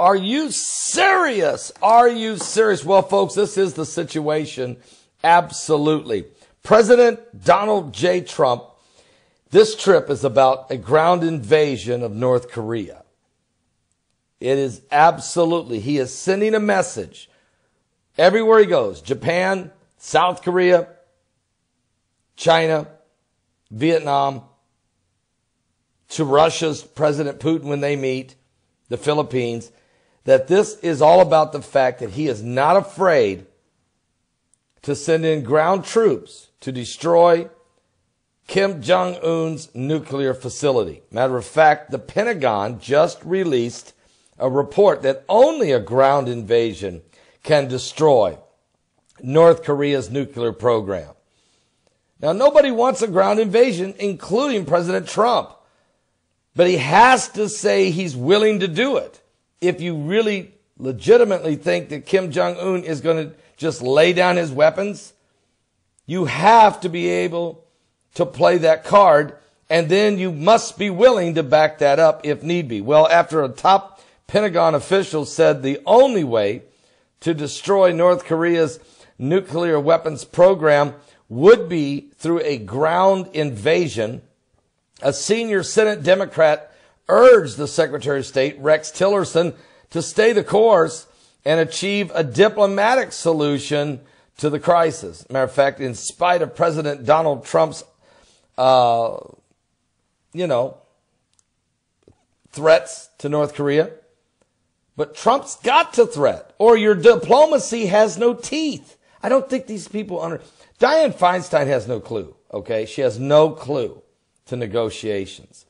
Are you serious? Are you serious? Well, folks, this is the situation. Absolutely. President Donald J. Trump, this trip is about a ground invasion of North Korea. It is absolutely, he is sending a message everywhere he goes. Japan, South Korea, China, Vietnam, to Russia's President Putin when they meet, the Philippines, that this is all about the fact that he is not afraid to send in ground troops to destroy Kim Jong-un's nuclear facility. Matter of fact, the Pentagon just released a report that only a ground invasion can destroy North Korea's nuclear program. Now, nobody wants a ground invasion, including President Trump. But he has to say he's willing to do it. If you really legitimately think that Kim Jong-un is going to just lay down his weapons, you have to be able to play that card, and then you must be willing to back that up if need be. Well, after a top Pentagon official said the only way to destroy North Korea's nuclear weapons program would be through a ground invasion, a senior Senate Democrat urged the Secretary of State, Rex Tillerson, to stay the course and achieve a diplomatic solution to the crisis. Matter of fact, in spite of President Donald Trump's, threats to North Korea, but Trump's got to threat, or your diplomacy has no teeth. I don't think these people Dianne Feinstein has no clue, okay? She has no clue to negotiations.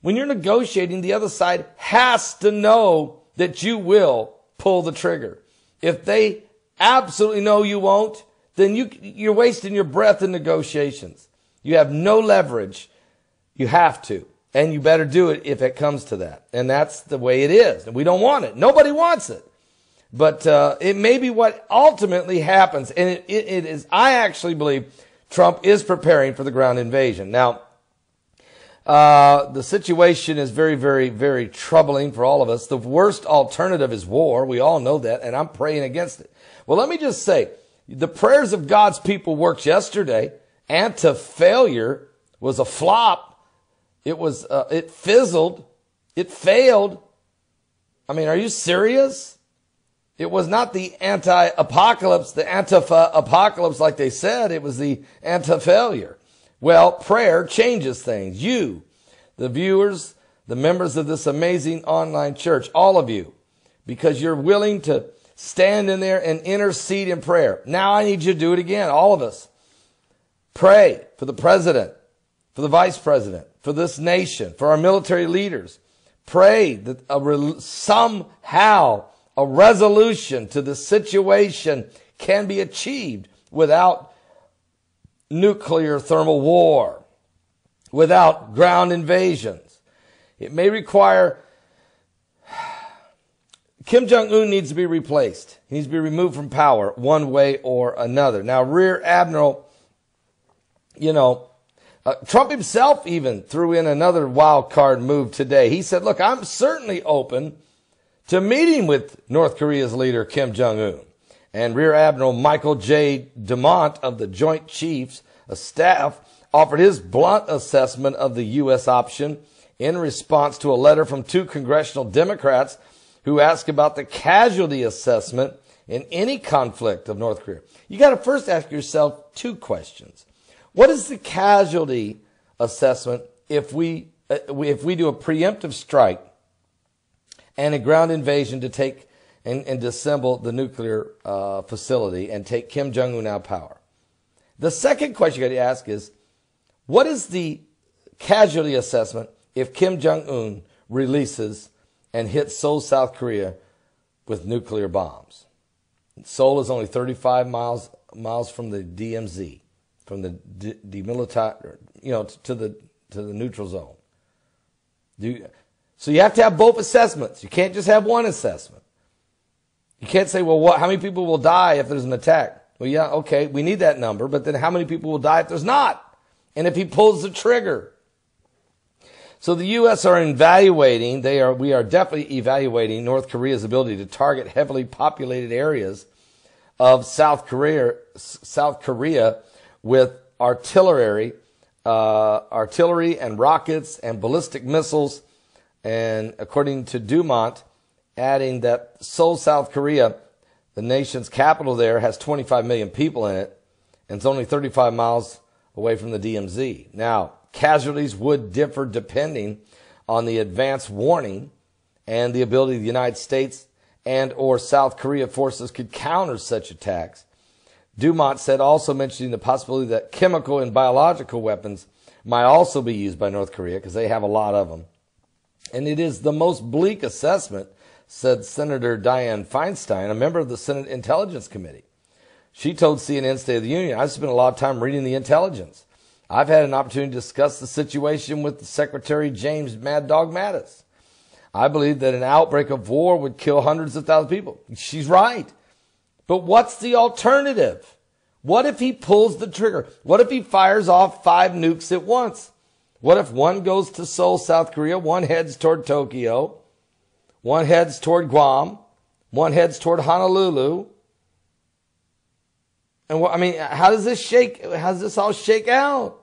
When you're negotiating, the other side has to know that you will pull the trigger. If they absolutely know you won't, then you're wasting your breath in negotiations. You have no leverage. You have to. And you better do it if it comes to that. And that's the way it is. And we don't want it. Nobody wants it. But it may be what ultimately happens. And it is, I actually believe Trump is preparing for the ground invasion. Now, the situation is very, very, very troubling for all of us. The worst alternative is war. We all know that, and I'm praying against it. Well, let me just say, the prayers of God's people worked yesterday. Anti-failure was a flop. It fizzled. It failed. I mean, are you serious? It was not the anti-apocalypse, the antifa-apocalypse like they said. It was the anti-failure. Well, prayer changes things. You, the viewers, the members of this amazing online church, all of you, because you're willing to stand in there and intercede in prayer. Now I need you to do it again, all of us. Pray for the president, for the vice president, for this nation, for our military leaders. Pray that somehow a resolution to the situation can be achieved without nuclear thermal war, without ground invasions. It may require, Kim Jong-un needs to be replaced. He needs to be removed from power one way or another. Now, Rear Admiral, Trump himself even threw in another wild card move today. He said, look, I'm certainly open to meeting with North Korea's leader, Kim Jong-un. And Rear Admiral Michael J. DeMont of the Joint Chiefs of Staff offered his blunt assessment of the U.S. option in response to a letter from two congressional Democrats who asked about the casualty assessment in any conflict of North Korea. You got to first ask yourself two questions. What is the casualty assessment if we do a preemptive strike and a ground invasion to take and disassemble the nuclear facility and take Kim Jong-un out of power? The second question you got to ask is, what is the casualty assessment if Kim Jong-un releases and hits Seoul, South Korea with nuclear bombs? Seoul is only 35 miles from the DMZ, from the demilitarized, to the neutral zone. So you have to have both assessments. You can't just have one assessment. You can't say, well, how many people will die if there's an attack? Well, yeah, okay, we need that number, but then how many people will die if there's not? And if he pulls the trigger? So the U.S. are evaluating, we are definitely evaluating North Korea's ability to target heavily populated areas of South Korea with artillery and rockets and ballistic missiles. And according to Dumont, adding that Seoul, South Korea, the nation's capital there, has 25 million people in it, and it's only 35 miles away from the DMZ. Now, casualties would differ depending on the advance warning and the ability of the United States and or South Korea forces could counter such attacks. Dumont said, also mentioning the possibility that chemical and biological weapons might also be used by North Korea because they have a lot of them. And it is the most bleak assessment, said Senator Dianne Feinstein, a member of the Senate Intelligence Committee. She told CNN State of the Union, I've spent a lot of time reading the intelligence. I've had an opportunity to discuss the situation with the Secretary James Mad Dog Mattis. I believe that an outbreak of war would kill hundreds of thousands of people. She's right. But what's the alternative? What if he pulls the trigger? What if he fires off 5 nukes at once? What if one goes to Seoul, South Korea, one heads toward Tokyo, one heads toward Guam, one heads toward Honolulu? And how does this all shake out?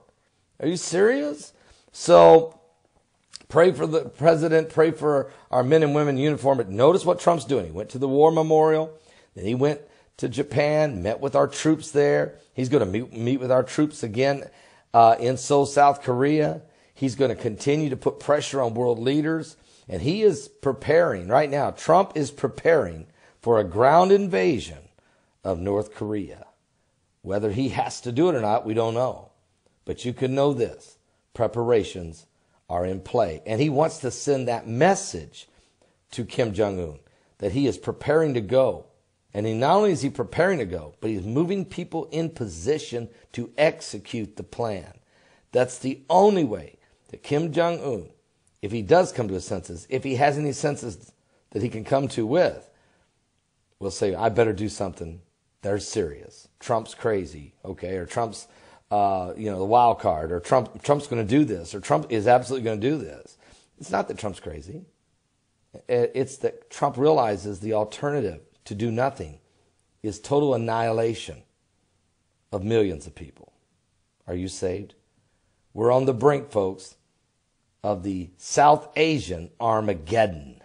Are you serious? So pray for the president, pray for our men and women in uniform. But notice what Trump's doing. He went to the war memorial, then he went to Japan, met with our troops there. He's going to meet with our troops again in Seoul, South Korea. He's going to continue to put pressure on world leaders. And he is preparing right now. Trump is preparing for a ground invasion of North Korea. Whether he has to do it or not, we don't know. But you can know this. Preparations are in play. And he wants to send that message to Kim Jong-un that he is preparing to go. And not only is he preparing to go, but he's moving people in position to execute the plan. That's the only way that Kim Jong-un, if he does come to his senses, if he has any senses that he can come to with, will say, I better do something. They're serious. Trump's crazy, okay? Or Trump's, the wild card. Or Trump's going to do this. Or Trump is absolutely going to do this. It's not that Trump's crazy. It's that Trump realizes the alternative to do nothing is total annihilation of millions of people. Are you saved? We're on the brink, folks, of the South Asian Armageddon.